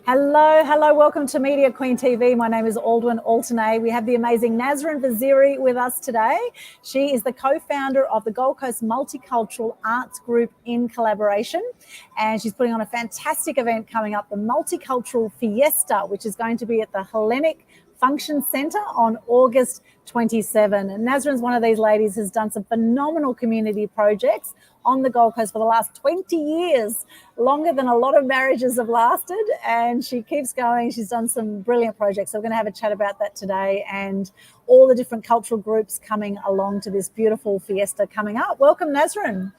Hello, welcome to Media Queen TV. My name is Aldwyn, Altuney. We have the amazing Nasrin Vaziri with us today. She is the co-founder of the Gold Coast Multicultural Arts Group in Collaboration, and she's putting on a fantastic event coming up, the Multicultural Fiesta, which is going to be at the Hellenic Function Centre on August 27. And Nasrin's one of these ladies who's done some phenomenal community projects on the Gold Coast for the last 20 years, longer than a lot of marriages have lasted, and she keeps going. She's done some brilliant projects. So we're going to have a chat about that today and all the different cultural groups coming along to this beautiful fiesta coming up. Welcome, Nasrin.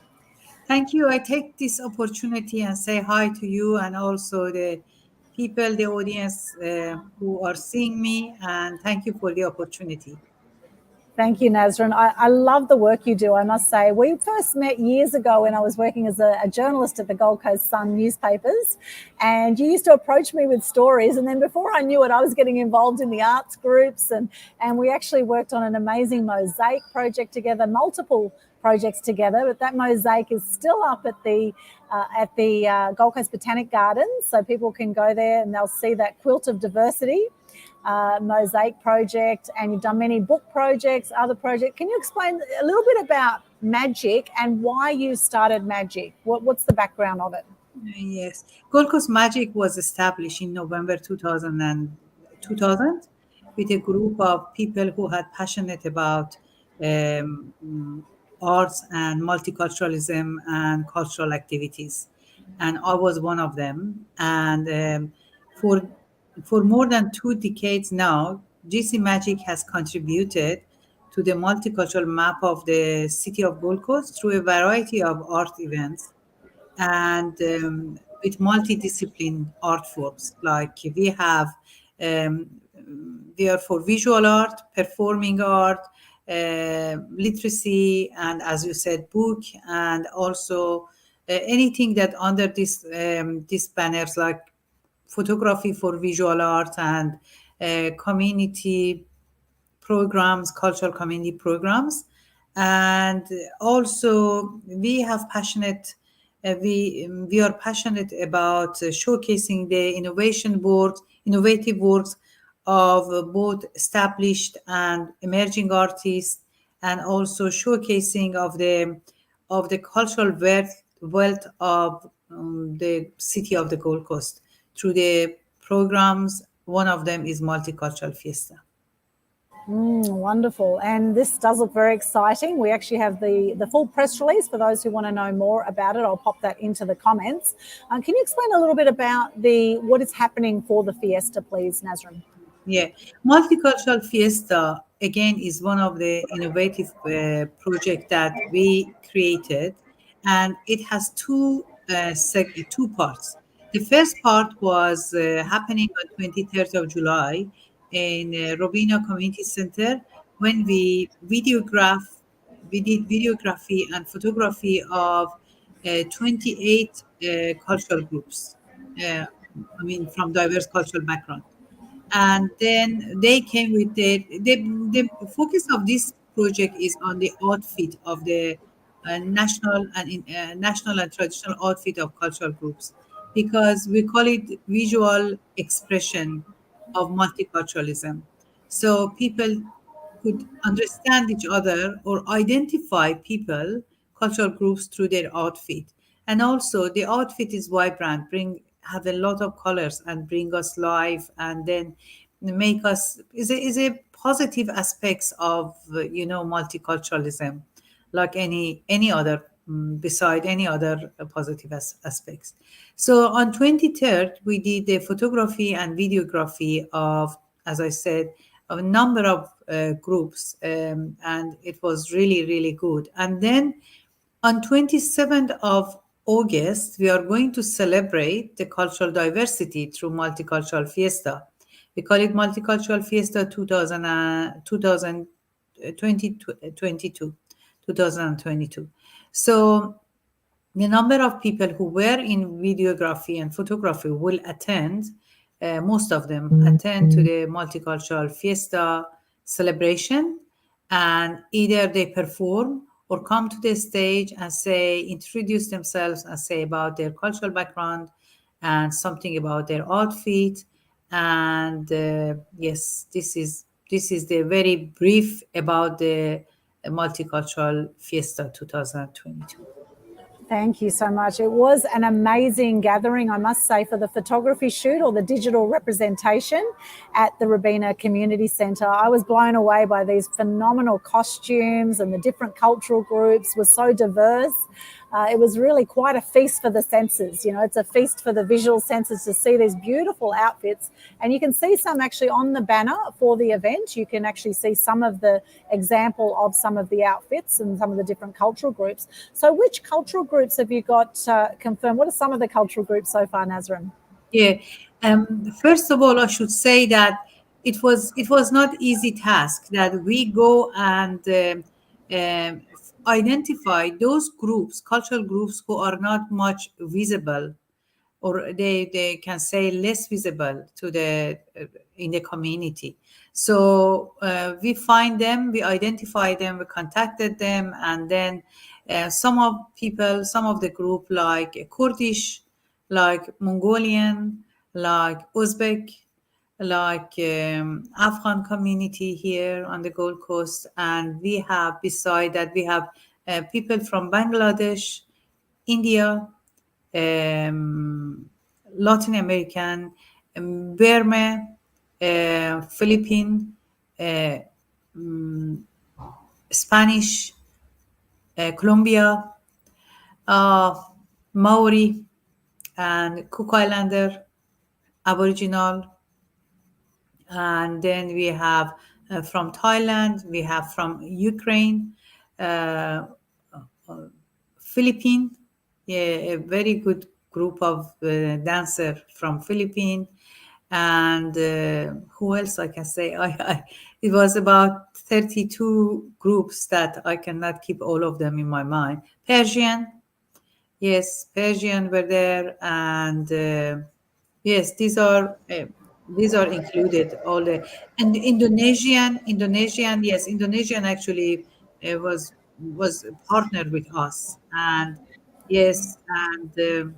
Thank you. I take this opportunity and say hi to you and also the people, the audience who are seeing me, and thank you for the opportunity. Thank you, Nasrin. I love the work you do, I must say. We first met years ago when I was working as a journalist at the Gold Coast Sun newspapers, and you used to approach me with stories, and then before I knew it, I was getting involved in the arts groups, and we actually worked on an amazing mosaic project together, multiple projects together, but that mosaic is still up at the Gold Coast Botanic Gardens, so people can go there and they'll see that quilt of diversity. Mosaic project, and you've done many book projects, other projects. Can you explain a little bit about Magic and why you started Magic? What's the background of it? Yes, Gold Coast Magic was established in November 2000 with a group of people who had passionate about arts and multiculturalism and cultural activities, and I was one of them. And for more than 2 decades now, GC Magic has contributed to the multicultural map of the city of Gold Coast through a variety of art events and with multidiscipline art forms. Like um, we are for visual art, performing art, literacy, and as you said, book, and also anything that under these banners like photography for visual art and community programs, cultural community programs. And also we have passionate we are passionate about showcasing the innovative works of both established and emerging artists, and also showcasing of the cultural wealth of the city of the Gold Coast through the programs. One of them is Multicultural Fiesta. Wonderful. And this does look very exciting. We actually have the full press release for those who want to know more about it. I'll pop that into the comments. Can you explain a little bit about what is happening for the fiesta, please, Nasrin? Yeah, Multicultural Fiesta again is one of the innovative project that we created, and it has two parts. The first part was happening on 23rd of July in Robina Community Center, when we did videography and photography of 28 cultural groups. From diverse cultural background, and then they came with the focus of this project is on the outfit of the national and traditional outfit of cultural groups, because we call it visual expression of multiculturalism, so people could understand each other or identify people, cultural groups, through their outfit. And also the outfit is vibrant, have a lot of colors and bring us life, and then make us is a positive aspects of multiculturalism, like any other beside any other positive aspects. So on 23rd we did the photography and videography of, as I said, a number of groups, and it was really good. And then on 27th of August, we are going to celebrate the cultural diversity through Multicultural Fiesta. We call it Multicultural Fiesta 2022. So the number of people who were in videography and photography will attend, most of them attend to the Multicultural Fiesta celebration, and either they perform or come to the stage and introduce themselves and say about their cultural background and something about their outfit. And yes, this is the very brief about the multicultural fiesta 2022. Thank you so much. It was an amazing gathering, I must say, for the photography shoot or the digital representation at the Rabina Community Centre. I was blown away by these phenomenal costumes, and the different cultural groups were so diverse. It was really quite a feast for the senses. You know, it's a feast for the visual senses to see these beautiful outfits. And you can see some actually on the banner for the event. You can actually see some of the example of some of the outfits and some of the different cultural groups. So which cultural groups have you got confirmed? What are some of the cultural groups so far, Nasrin? Yeah. First of all, I should say that it was not easy task that we go and identify those groups, cultural groups who are not much visible, or they can say less visible to the in the community. So we find them, we identify them, we contacted them, and then some of the group like Kurdish, like Mongolian, like Uzbek, like Afghan community here on the Gold Coast, and we have beside that we have people from Bangladesh, India, um, Latin American, Burma, Philippine, uh, mm, Spanish, Colombia, uh, Maori, and Cook Islander, Aboriginal, and then we have from Thailand, we have from Ukraine, uh, Philippine, yeah, a very good group of dancer from Philippines, and who else I can say? It was about 32 groups that I cannot keep all of them in my mind. Persian, yes, Persian were there, and yes, these are included. All the and Indonesian, yes, Indonesian actually was partnered with us, and yes, and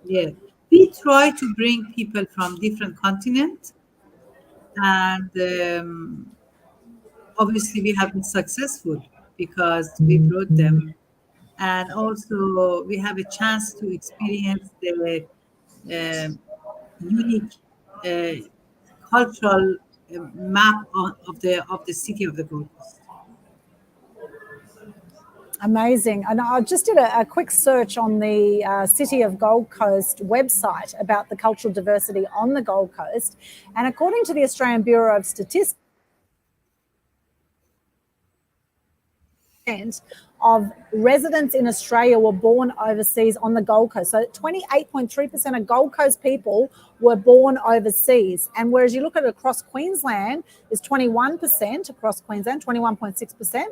yeah, we try to bring people from different continents, and obviously we have been successful because we brought them, and also we have a chance to experience the um, unique uh, cultural map of the city of the Gold Coast. Amazing. And I just did a quick search on the City of Gold Coast website about the cultural diversity on the Gold Coast. And according to the Australian Bureau of Statistics, of residents in Australia were born overseas on the Gold Coast. So 28.3% of Gold Coast people were born overseas. And whereas you look at it across Queensland, is 21% across Queensland, 21.6%.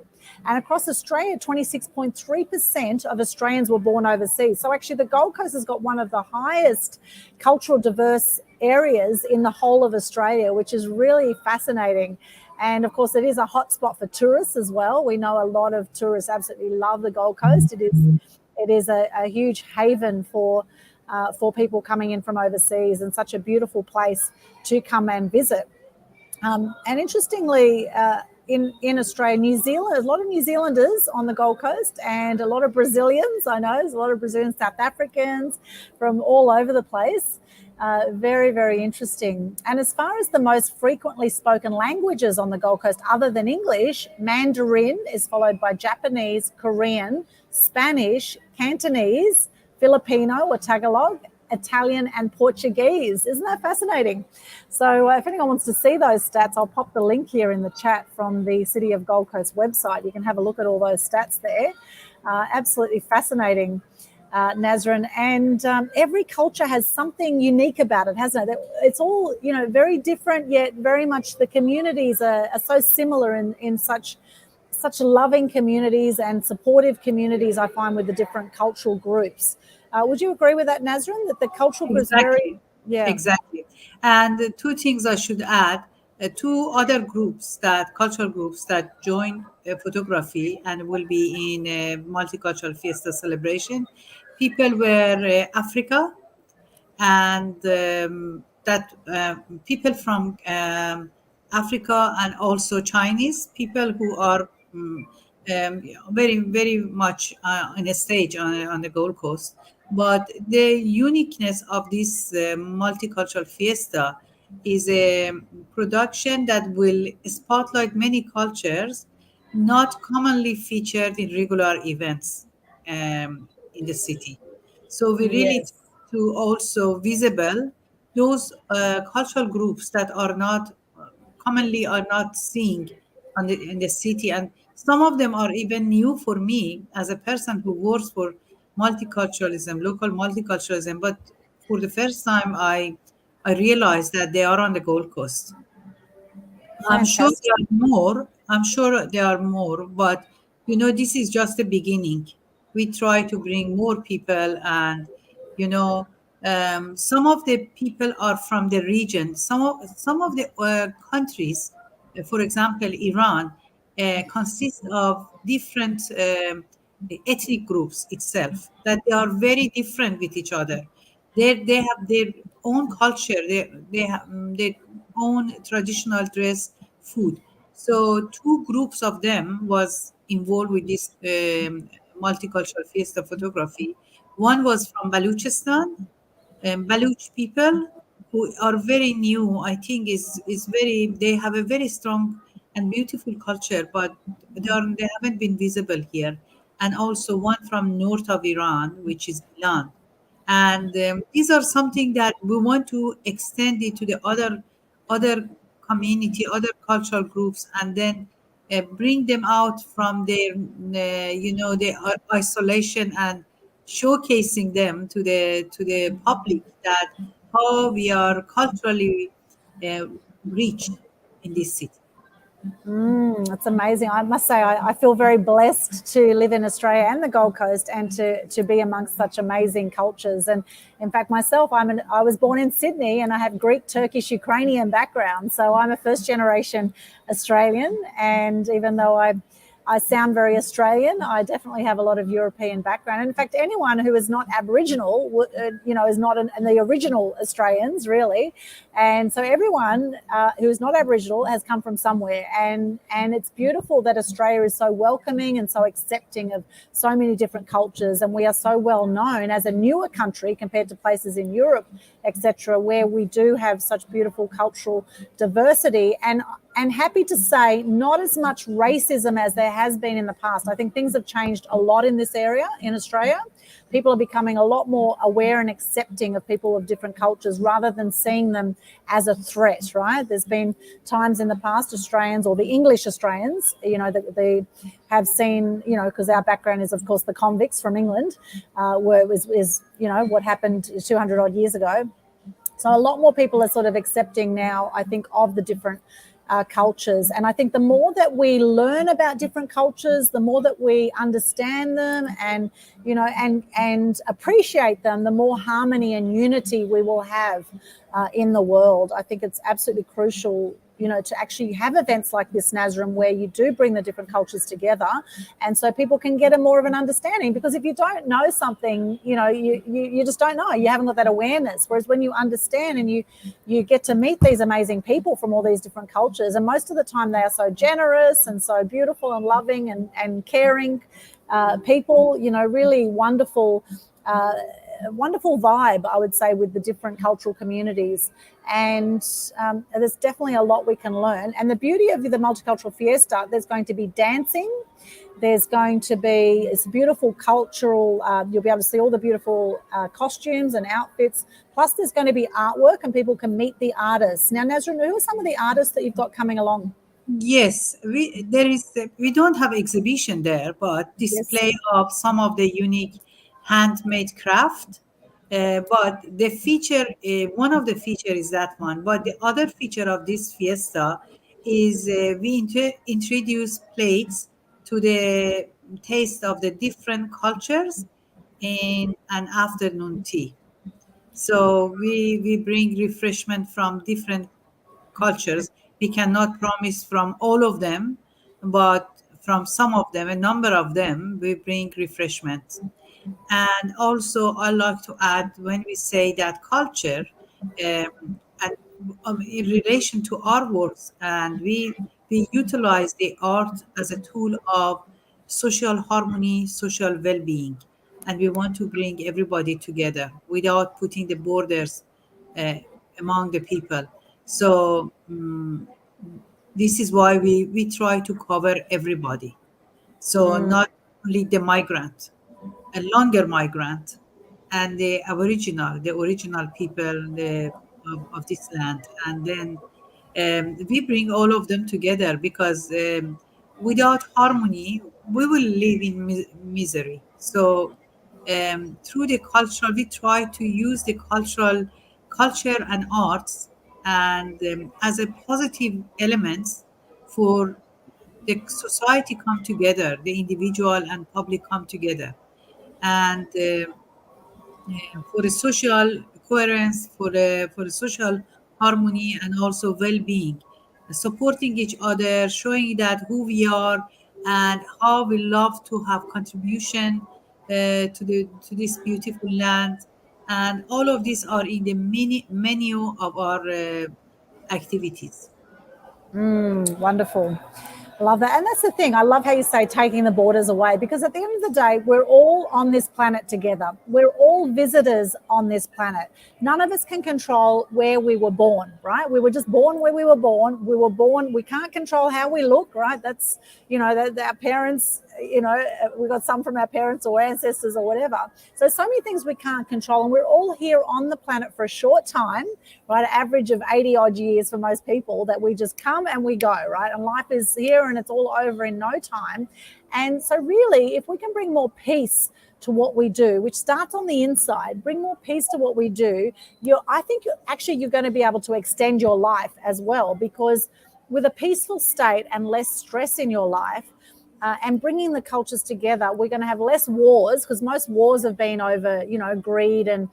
And across Australia, 26.3% of Australians were born overseas. So actually the Gold Coast has got one of the highest cultural diverse areas in the whole of Australia, which is really fascinating. And of course, it is a hotspot for tourists as well. We know a lot of tourists absolutely love the Gold Coast. It is a huge haven for people coming in from overseas, and such a beautiful place to come and visit. And interestingly, in Australia, New Zealand, there's a lot of New Zealanders on the Gold Coast, and a lot of Brazilians. I know there's a lot of Brazilians, South Africans from all over the place. Very, very interesting. And as far as the most frequently spoken languages on the Gold Coast, other than English, Mandarin is followed by Japanese, Korean, Spanish, Cantonese, Filipino or Tagalog, Italian and Portuguese. Isn't that fascinating? So if anyone wants to see those stats, I'll pop the link here in the chat from the City of Gold Coast website. You can have a look at all those stats there. Absolutely fascinating. Nasrin, and every culture has something unique about it, hasn't it? It's all, very different, yet very much the communities are so similar in such loving communities and supportive communities, I find, with the different cultural groups. Would you agree with that, Nasrin, that the cultural groups Exactly. yeah. Exactly. And two things I should add, two other cultural groups that join photography and will be in a multicultural fiesta celebration. People were Africa, and that people from Africa and also Chinese people who are very, very much on a stage on the Gold Coast. But the uniqueness of this multicultural fiesta is a production that will spotlight many cultures not commonly featured in regular events in the city. So we really Yes. try to also visible those cultural groups that are not commonly are not seen in the city, and some of them are even new for me as a person who works for multiculturalism, local multiculturalism. But for the first time, I realized that they are on the Gold Coast. I'm sure there Fantastic. are more. I'm sure there are more, but this is just the beginning. We try to bring more people, and some of the people are from the region. Some of the countries, for example, Iran, consists of different ethnic groups itself that they are very different with each other. They have their own culture. They have their own traditional dress, food. So two groups of them was involved with this multicultural fiesta photography. One was from Baluchistan, Baluch people who are very new. I think is very. They have a very strong and beautiful culture, but they haven't been visible here. And also one from north of Iran, which is Milan. And these are something that we want to extend it to the other community, other cultural groups, and then bring them out from their isolation, and showcasing them to the public that how we are culturally uh, rich in this city. It's amazing. I must say, I feel very blessed to live in Australia and the Gold Coast, and to be amongst such amazing cultures. And in fact, myself, I was born in Sydney, and I have Greek, Turkish, Ukrainian background. So I'm a first generation Australian. And even though I sound very Australian, I definitely have a lot of European background. And in fact, anyone who is not Aboriginal, is not the original Australians, really. And so everyone who is not Aboriginal has come from somewhere. And it's beautiful that Australia is so welcoming and so accepting of so many different cultures. And we are so well known as a newer country compared to places in Europe, etc., where we do have such beautiful cultural diversity. And happy to say, not as much racism as there has been in the past. I think things have changed a lot in this area in Australia. People are becoming a lot more aware and accepting of people of different cultures rather than seeing them as a threat, right? There's been times in the past, Australians, or the English Australians, that they have seen, because our background is, of course, the convicts from England, where it was what happened 200 odd years ago. So a lot more people are sort of accepting now, I think, of the different cultures. And I think the more that we learn about different cultures, the more that we understand them and, and appreciate them, the more harmony and unity we will have in the world. I think it's absolutely crucial, to actually have events like this, Nasrin, where you do bring the different cultures together, and so people can get a more of an understanding. Because if you don't know something, you just don't know. You haven't got that awareness. Whereas when you understand and you get to meet these amazing people from all these different cultures, and most of the time they are so generous and so beautiful and loving and caring people, really wonderful. Wonderful vibe, I would say, with the different cultural communities. And there's definitely a lot we can learn. And the beauty of the multicultural fiesta, there's going to be dancing. There's going to be, it's beautiful cultural, you'll be able to see all the beautiful costumes and outfits. Plus there's going to be artwork, and people can meet the artists. Now, Nasrin, who are some of the artists that you've got coming along? Yes, we don't have exhibition there, but Yes. display of some of the unique handmade craft. But the feature, one of the feature is that one. But the other feature of this fiesta is we introduce plates to the taste of the different cultures in an afternoon tea. So we bring refreshment from different cultures. We cannot promise from all of them, but from some of them, a number of them, we bring refreshment. And also, I like to add, when we say that culture, and in relation to our works, and we utilize the art as a tool of social harmony, social well-being, and we want to bring everybody together without putting the borders uh, among the people. So this is why we try to cover everybody. So not only the migrant, a longer migrant, and the original people of this land, and then we bring all of them together because without harmony we will live in misery. So through the cultural, we try to use the culture and arts and as a positive elements for the society come together, the individual and public come together, and for the social coherence, for the social harmony, and also well-being, supporting each other, showing that who we are and how we love to have contribution to this beautiful land, and all of these are in the menu of our activities. Wonderful. I love that. And that's the thing. I love how you say taking the borders away, because at the end of the day, we're all on this planet together. We're all visitors on this planet. None of us can control where we were born, right? We were just born where we were born. We were born. We can't control how we look, right? That's, that our parents, we got some from our parents or ancestors or whatever. So many things we can't control. And we're all here on the planet for a short time, right? An average of 80 odd years for most people, that we just come and we go, right? And life is here and it's all over in no time. And so really, if we can bring more peace to what we do, which starts on the inside, bring more peace to what we do, I think you're going to be able to extend your life as well, because with a peaceful state and less stress in your life, and bringing the cultures together, we're going to have less wars, because most wars have been over, greed and,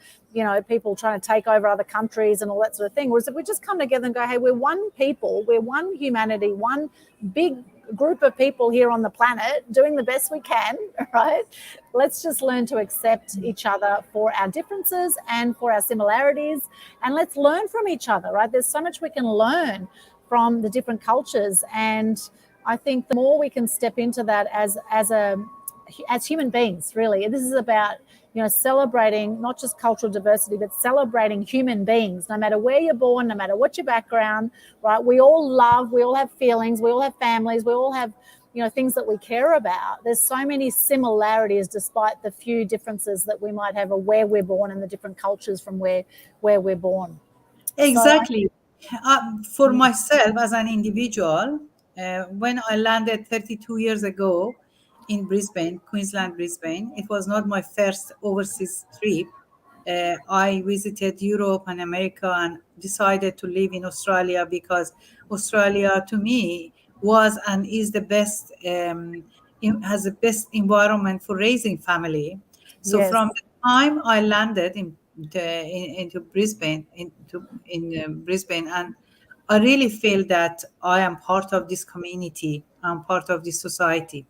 people trying to take over other countries and all that sort of thing. Whereas if we just come together and go, hey, we're one people, we're one humanity, one big group of people here on the planet doing the best we can, right? Let's just learn to accept each other for our differences and for our similarities, and let's learn from each other, right? There's so much we can learn from the different cultures, and I think the more we can step into that as human beings, really. This is about, celebrating not just cultural diversity, but celebrating human beings, no matter where you're born, no matter what your background, right? We all love, we all have feelings, we all have families, we all have, things that we care about. There's so many similarities despite the few differences that we might have of where we're born and the different cultures from where we're born. Exactly. For myself as an individual, when I landed 32 years ago in Brisbane, Queensland, Brisbane, it was not my first overseas trip. I visited Europe and America and decided to live in Australia because Australia, to me, was and is the best, has the best environment for raising family. So Yes. from the time I landed into Brisbane, Brisbane, and I really feel that I am part of this community. I'm part of this society,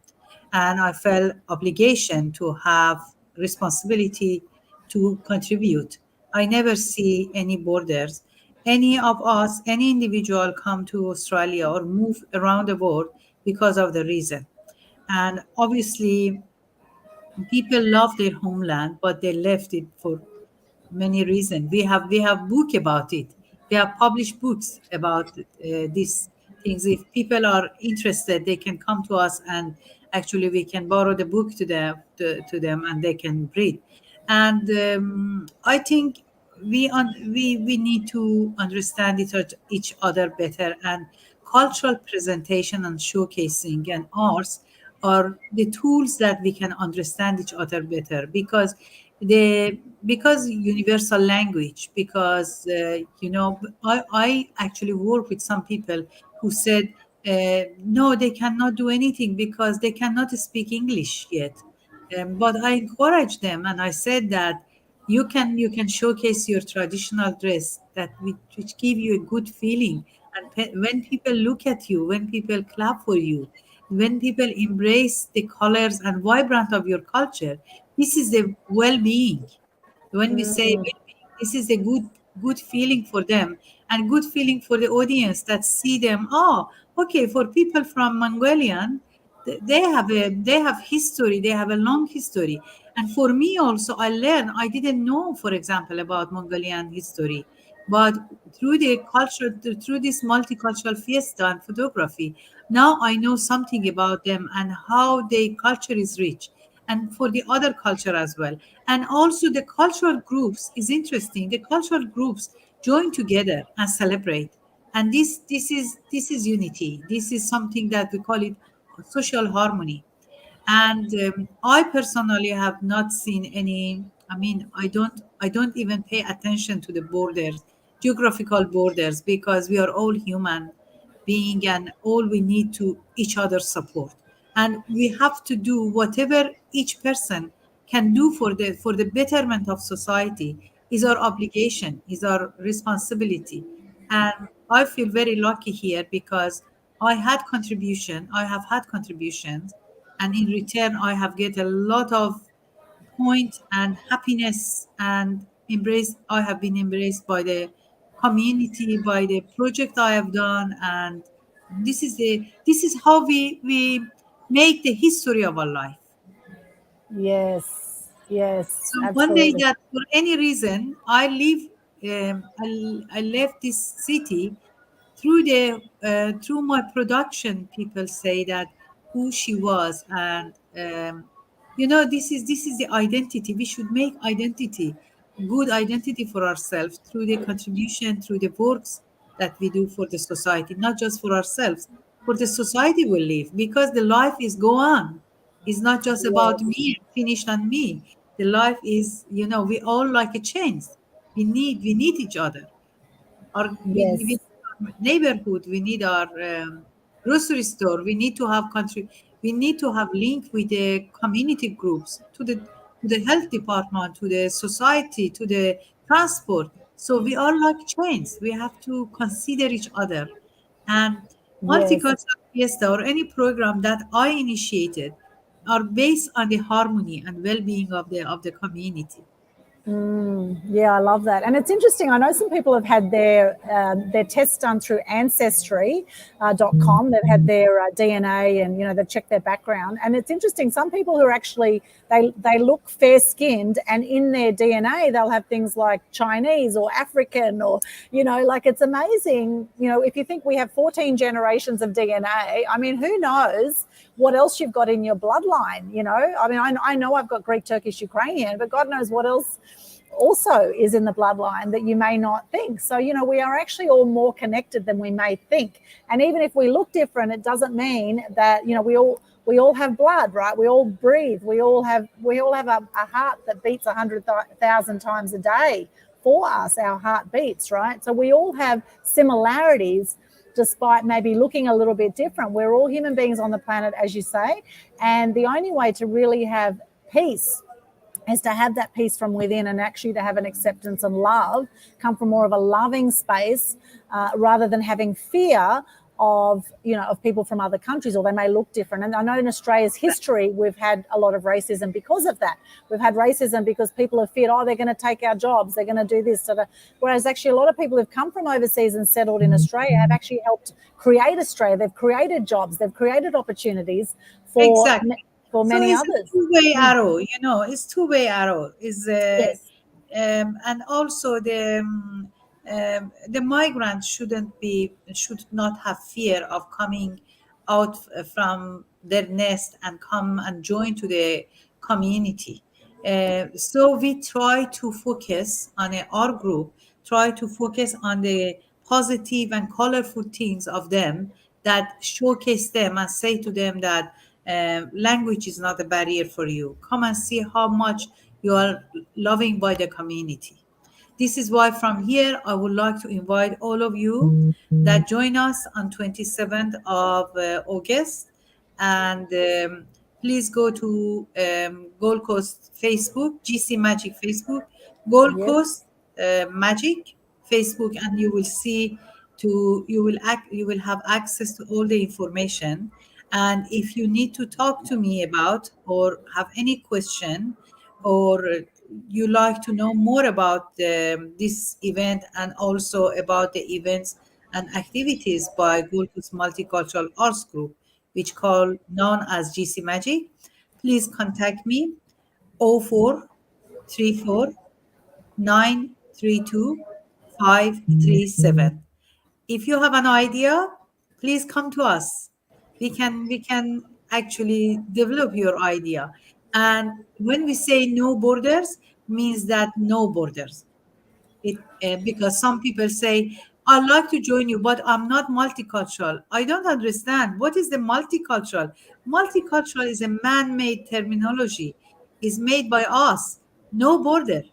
and I felt obligation to have responsibility to contribute. I never see any borders. Any of us, any individual come to Australia or move around the world because of the reason. And obviously, people love their homeland, but they left it for many reasons. We have book about it. We have published books about these things. If people are interested, they can come to us, and actually we can borrow the book to them, and they can read. And I think we need to understand each other better, and cultural presentation and showcasing and arts are the tools that we can understand each other better, because universal language, because I actually work with some people who said no, they cannot do anything because they cannot speak English yet. But I encourage them, and I said that you can showcase your traditional dress, which give you a good feeling. And when people look at you, when people clap for you, when people embrace the colors and vibrant of your culture, This is the well-being. When we say Mm, well-being, this is a good feeling for them, and good feeling for the audience that see them. Oh, okay, for people from Mongolian, they have history, they have a long history. And for me also, I learned, I didn't know, for example, about Mongolian history, but through the culture, through this multicultural fiesta and photography, now I know something about them and how their culture is rich, and for the other culture as well. And also the cultural groups is interesting. The cultural groups join together and celebrate. And this is unity. This is something that we call it social harmony. And I personally have not seen any. I mean, I don't even pay attention to the borders, geographical borders, because we are all human being, and all we need to each other support, and we have to do whatever each person can do for the betterment of society is our obligation, is our responsibility. And I feel very lucky here because I have had contributions, and in return I have get a lot of point and happiness, and embrace I have been embraced by the community, by the project I have done. And this is how we make the history of our life. yes, yes, So one day absolutely. that for any reason I left this city, through the through my production, people say that who she was. And this is the identity. We should make identity, good identity for ourselves, through the contribution, through the works that we do for the society, not just for ourselves, for the society we live, because the life is go on. It's not just about Yes, me, finished on me. The life is, we all like a chains. We need each other. We need yes, our neighborhood. We need our grocery store. We need to have link with the community groups, to the health department, to the society, to the transport. So we are like chains. We have to consider each other. And yes. multicultural fiesta or any program that I initiated are based on the harmony and well-being of the community. Mm, yeah, I love that. And it's interesting. I know some people have had their tests done through ancestry.com. They've had their DNA, and they've checked their background. And it's interesting. Some people who are actually they look fair skinned, and in their DNA they'll have things like Chinese or African, or like, it's amazing. If you think we have 14 generations of DNA, I mean, who knows what else you've got in your bloodline? I mean, I know I've got Greek, Turkish, Ukrainian, but God knows what else also is in the bloodline that you may not think. So, we are actually all more connected than we may think. And even if we look different, it doesn't mean that, we all have blood, right? We all breathe. We all have a heart that beats 100,000 times a day for us. Our heart beats, right? So we all have similarities, despite maybe looking a little bit different. We're all human beings on the planet, as you say. And the only way to really have peace is to have that peace from within, and actually to have an acceptance and love come from more of a loving space, rather than having fear of people from other countries, or they may look different. And I know in Australia's history we've had a lot of racism because of that. We've had racism because people have feared, they're going to take our jobs, they're going to do this. Whereas actually a lot of people who've come from overseas and settled in Australia have actually helped create Australia. They've created jobs, they've created opportunities for Exactly. for So many it's a others. two-way Mm. arrow, it's two-way arrow. Yes, And also the migrants should not have fear of coming out from their nest and come and join to the community. So we try to focus on our group, try to focus on the positive and colorful things of them, that showcase them and say to them that language is not a barrier for you. Come and see how much you are loving by the community. This is why from here I would like to invite all of you that join us on 27th of August. And please go to Gold Coast Facebook, GC Magic Facebook, Gold yes, Coast Magic Facebook, and you will see you will have access to all the information. And if you need to talk to me about or have any question, or you like to know more about this event and also about the events and activities by Gold Coast Multicultural Arts Group, which called known as GC Magic, please contact me 0434 932 537. If you have an idea, please come to us. We can actually develop your idea. And when we say no borders, means that no borders. Because some people say, I'd like to join you, but I'm not multicultural. I don't understand. What is the multicultural? Multicultural is a man-made terminology. Is made by us. No border.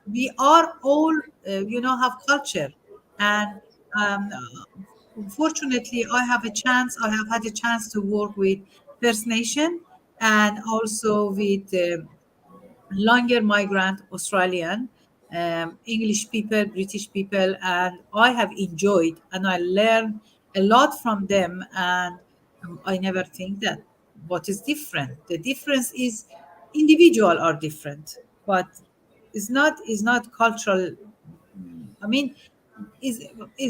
We are all, have culture. And um, fortunately, I have had a chance to work with First Nation and also with longer migrant Australian, English people, British people, and I have enjoyed and I learned a lot from them. And I never think that what is different. The difference is individual are different, but it's not cultural. I mean, is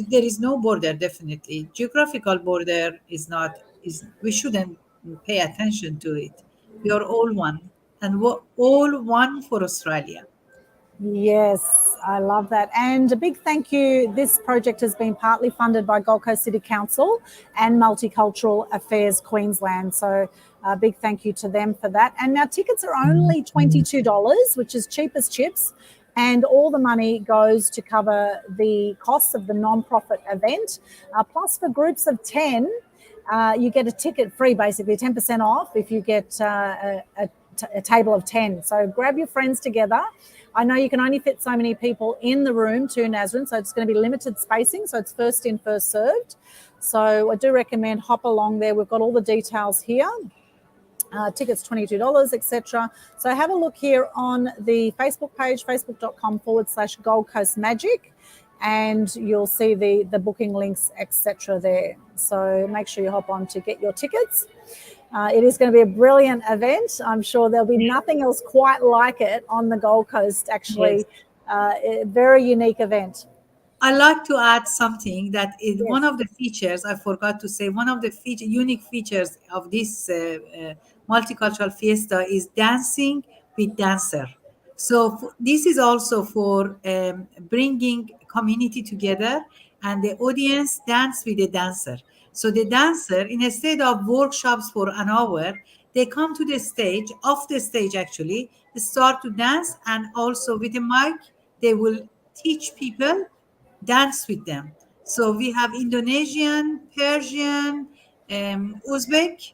there is no border definitely. Geographical border is not is we shouldn't pay attention to it. We are all one, and we're all one for Australia. Yes, I love that. And a big thank you. This project has been partly funded by Gold Coast City Council and Multicultural Affairs Queensland. So a big thank you to them for that. And now tickets are only $22, which is cheap as chips. And all the money goes to cover the costs of the non-profit event. Plus, for groups of 10, you get a ticket free, basically 10% off if you get a table of 10. So grab your friends together. I know you can only fit so many people in the room too, Nasrin, so it's going to be limited spacing. So it's first in, first served. So I do recommend hop along there. We've got all the details here. Tickets $22, etc. So have a look here on the Facebook page, facebook.com/Gold Coast Magic, and you'll see the booking links, etc. there. So make sure you hop on to get your tickets. It is going to be a brilliant event. I'm sure there'll be nothing else quite like it on the Gold Coast, actually. Yes. A very unique event. I like to add something that is Yes. one of the features I forgot to say. One of the unique features of this multicultural fiesta is dancing with dancer. So this is also for bringing community together, and the audience dance with the dancer. So the dancer, instead of workshops for an hour, they come to the stage, off the stage actually, start to dance, and also with a mic, they will teach people dance with them. So we have Indonesian, Persian, Uzbek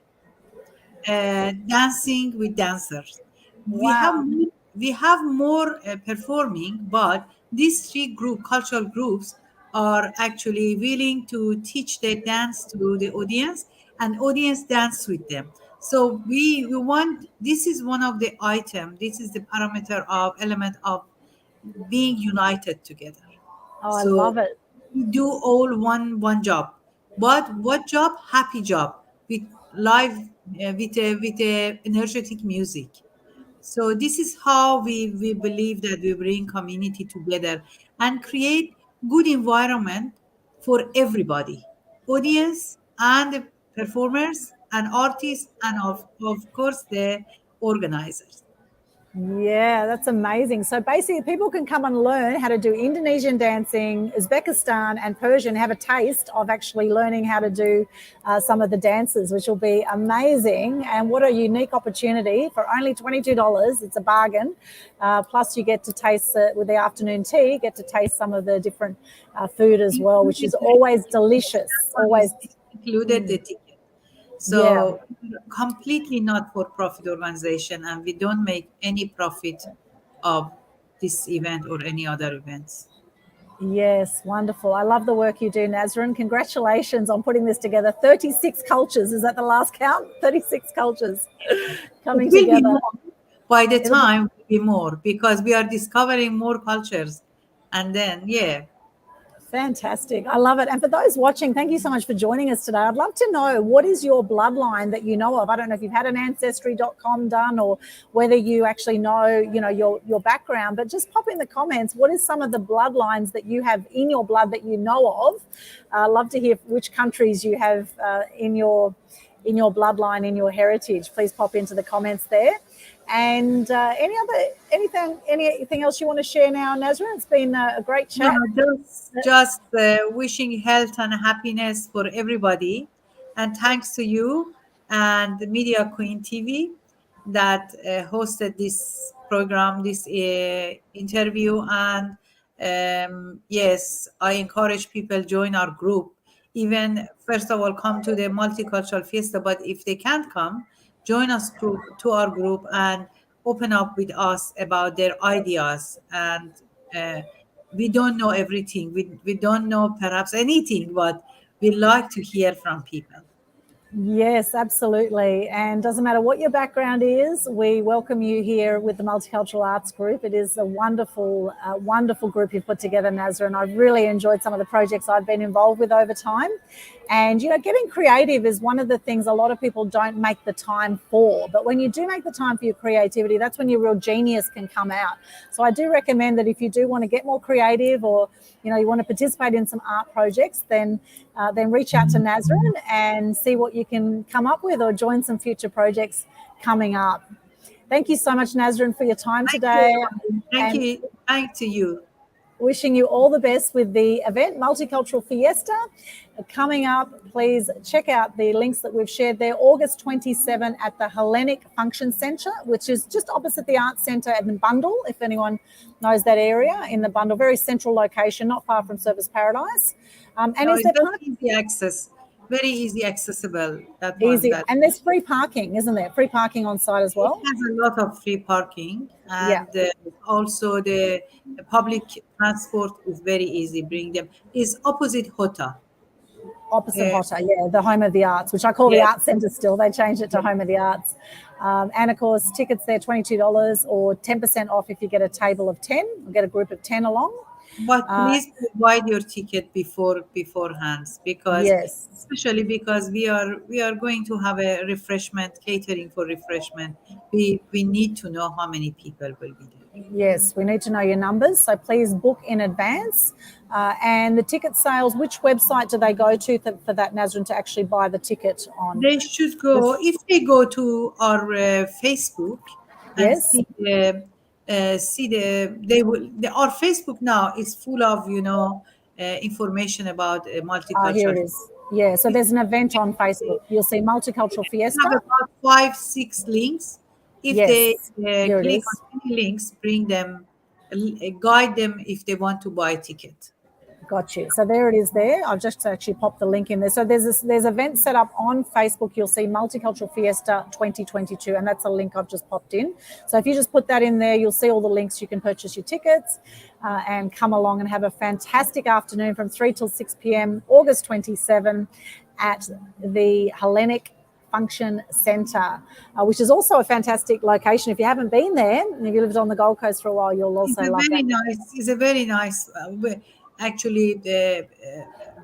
dancing with dancers. Wow. We have more performing, but these three cultural groups are actually willing to teach their dance to the audience, and audience dance with them. So we want, this is one of the item. This is the parameter of element of being united together. Oh, I So love it. we do all one job, but what job? Happy job with live with a energetic music. So this is how we believe that we bring community together and create good environment for everybody, audience and the performers and artists, and of course the organizers. Yeah, that's amazing. So basically, people can come and learn how to do Indonesian dancing, Uzbekistan, and Persian, have a taste of actually learning how to do some of the dances, which will be amazing. And what a unique opportunity for only $22. It's a bargain. Plus, you get to taste with the afternoon tea, get to taste some of the different food as well, which is always delicious. Always. Included the ticket. Yeah. So completely not for profit organization, and we don't make any profit of this event or any other events. Yes, wonderful. I love the work you do, Nasrin. Congratulations on putting this together. 36 cultures. Is that the last count? 36 cultures It coming will be together. more. By the It'll be, time it will be more, because we are discovering more cultures. And then, yeah. Fantastic. I love it. And for those watching, thank you so much for joining us today. I'd love to know, what is your bloodline that you know of? I don't know if you've had an ancestry.com done, or whether you actually know, your background, but just pop in the comments. What is some of the bloodlines that you have in your blood that you know of? Love to hear which countries you have in your bloodline, in your heritage. Please pop into the comments there. And anything else you want to share now, Nasrin? It's been a great No, chat. just wishing health and happiness for everybody. And thanks to you and the Media Queen TV that hosted this program, this interview. And yes, I encourage people join our group. Even first of all, come to the multicultural fiesta. But if they can't come, join us to our group and open up with us about their ideas. And uh, we don't know everything. We don't know perhaps anything, but we like to hear from people. Yes, absolutely. And doesn't matter what your background is, we welcome you here with the Multicultural Arts Group. It is a wonderful, wonderful group you've put together, Nazra, and I've really enjoyed some of the projects I've been involved with over time. And, getting creative is one of the things a lot of people don't make the time for. But when you do make the time for your creativity, that's when your real genius can come out. So I do recommend that if you do want to get more creative, or, you want to participate in some art projects, then reach out to Nazrin and see what you can come up with, or join some future projects coming up. Thank you so much, Nazrin, for your time today. Thank you. Thank to you. Wishing you all the best with the event, Multicultural Fiesta, coming up. Please check out the links that we've shared there. August 27 at the Hellenic Function Centre, which is just opposite the Arts Centre in the Bundle, if anyone knows that area, in the Bundle. Very central location, not far from Service Paradise. And is there easy access? Very easy accessible. That one. Easy. And there's free parking, isn't there? Free parking on site as well. It has a lot of free parking, and also the public transport is very easy. Bring them. Is opposite Hota. Opposite Hota, the Home of the Arts, which I call the Arts Centre still. They changed it to Home of the Arts. And of course, tickets there $22 or 10% off if you get a table of 10, or get a group of 10 along. But please provide your ticket beforehand, because especially because we are going to have a refreshment, catering for refreshment. We need to know how many people will be there. Yes, we need to know your numbers, so please book in advance. And the ticket sales, which website do they go to for that, Nazrin, to actually buy the ticket on? They should go, if they go to our Facebook and our Facebook now is full of information about multicultural. Here it is. Yeah, so there's an event on Facebook. You'll see Multicultural Fiesta. Have about 5-6 links. If they click on any links, bring them, guide them if they want to buy a ticket. Got you. So there it is there. I've just actually popped the link in there. So there's events set up on Facebook. You'll see Multicultural Fiesta 2022, and that's a link I've just popped in. So if you just put that in there, you'll see all the links. You can purchase your tickets and come along and have a fantastic afternoon from 3 till 6 p.m, August 27 at the Hellenic Function Centre, which is also a fantastic location. If you haven't been there, and if you lived on the Gold Coast for a while, you'll also love that. It's a very nice actually the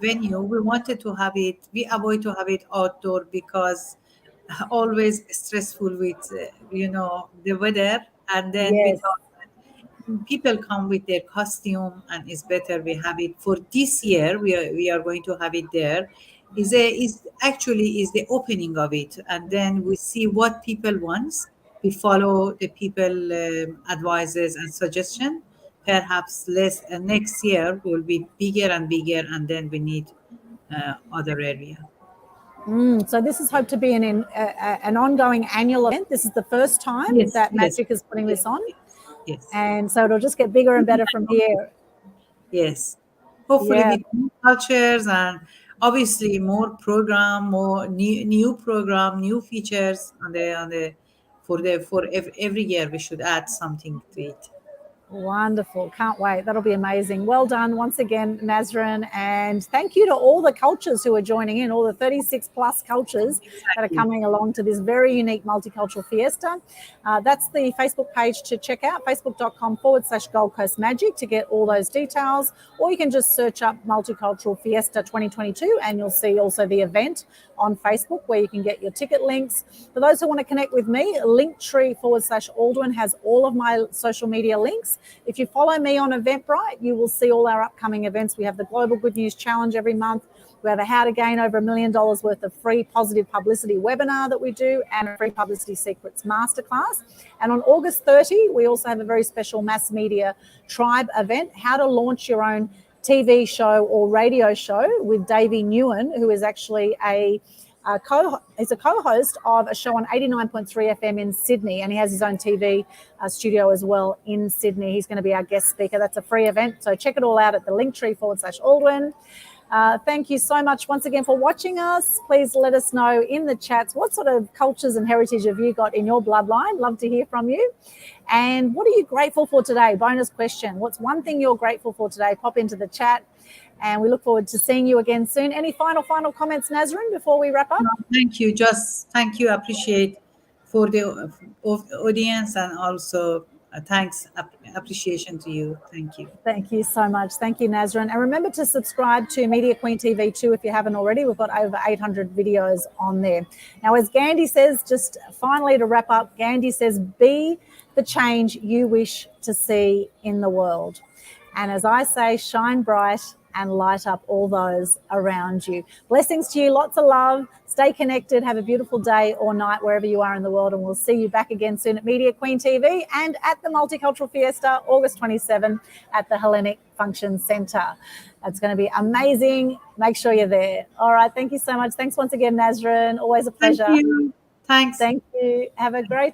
venue. We wanted to have it, we avoid to have it outdoor because always stressful with the weather, and then people come with their costume, and it's better we have it. For this year we are going to have it there. Is the opening of it, and then we see what people want. We follow the people advices and suggestion. Perhaps less next year will be bigger and bigger, and then we need other area. So this is hoped to be an ongoing annual event. This is the first time that Magic is putting this on. Yes. And so it'll just get bigger and better from here. Yes. Hopefully with new cultures, and obviously more program, more new program, new features for every year we should add something to it. Wonderful. Can't wait. That'll be amazing. Well done once again, Nasrin. And thank you to all the cultures who are joining in, all the 36 plus cultures that are coming along to this very unique multicultural fiesta. That's the Facebook page to check out, facebook.com/Gold Coast Magic to get all those details. Or you can just search up Multicultural Fiesta 2022 and you'll see also the event on Facebook where you can get your ticket links. For those who want to connect with me, linktree/Aldwyn has all of my social media links. If you follow me on Eventbrite, you will see all our upcoming events. We have the Global Good News Challenge every month. We have a How to Gain Over $1 Million worth of free positive publicity webinar that we do and a free Publicity Secrets Masterclass. And on August 30, we also have a very special mass media tribe event, how to launch your own TV show or radio show with Davey Newen, who is actually he's a co-host of a show on 89.3 FM in Sydney, and he has his own TV studio as well in Sydney. He's going to be our guest speaker. That's a free event, so check it all out at the linktree/Aldwyn. Thank you so much once again for watching us. Please let us know in the chats what sort of cultures and heritage have you got in your bloodline. Love to hear from you. And what are you grateful for today? Bonus question. What's one thing you're grateful for today? Pop into the chat. And we look forward to seeing you again soon. Any final comments, Nasrin, before we wrap up? No, thank you. Just thank you. Appreciate for the audience, and also thanks, appreciation to you. Thank you. Thank you so much. Thank you, Nasrin. And remember to subscribe to Media Queen TV too if you haven't already. We've got over 800 videos on there. Now, as Gandhi says, just finally to wrap up, Gandhi says, be the change you wish to see in the world. And as I say, shine bright and light up all those around you. Blessings to you, lots of love. Stay connected, have a beautiful day or night wherever you are in the world, and we'll see you back again soon at Media Queen TV and at the Multicultural Fiesta, August 27 at the Hellenic Function Centre. It's going to be amazing. Make sure you're there. All right, thank you so much. Thanks once again, Nasrin. Always a pleasure. Thank you. Thanks. Thank you. Have a great